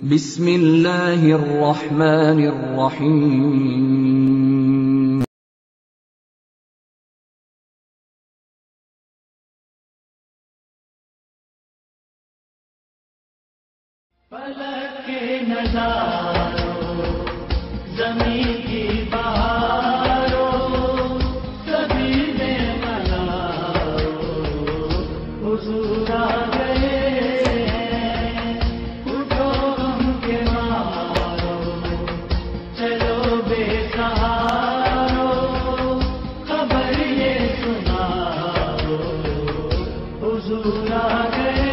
बिस्मिल्लाहिर्रहमानिर्रहीम। फलक के नज़ारों, ज़मीन की बहारों, सभी में मनाओ, हुज़ूर आ गए हैं। उठो गम के मारो, चलो बेसहारो, खबर ये सुनाओ, हुज़ूर आ गए।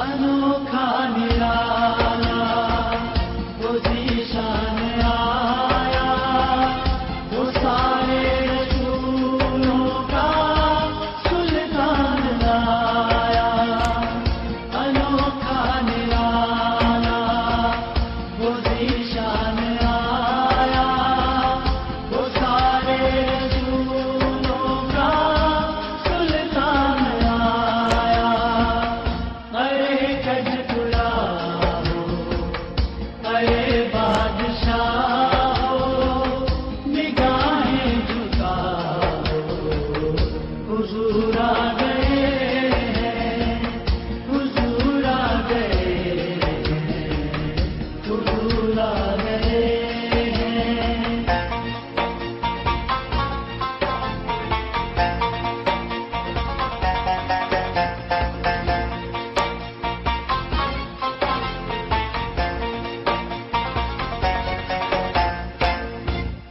अनोखा निराला वो ज़ीशान आया, वो सारे रसूलों का सुल्तान लाया। अनोखा निराला वो ज़ीशान आया, वो सारे रसूलों का सुल्तान लाया। अरे गज गुलाबो, अरे बादशाहो, निगाहें झुकाओ, हुज़ूर आ गए हैं, हुज़ूर आ गए हैं, हुज़ूर आ गए हैं।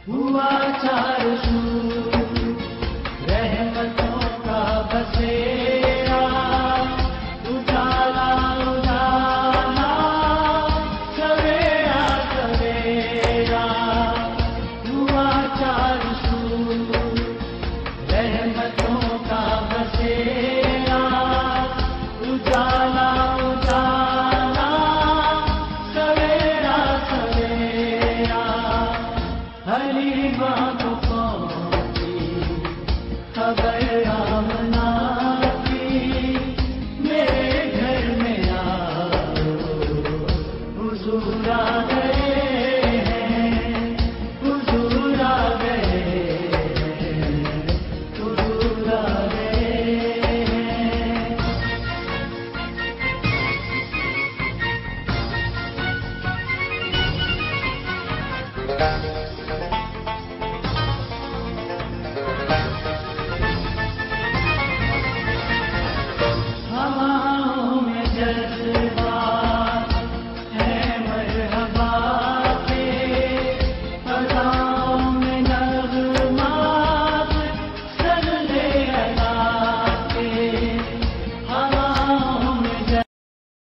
हुआ चार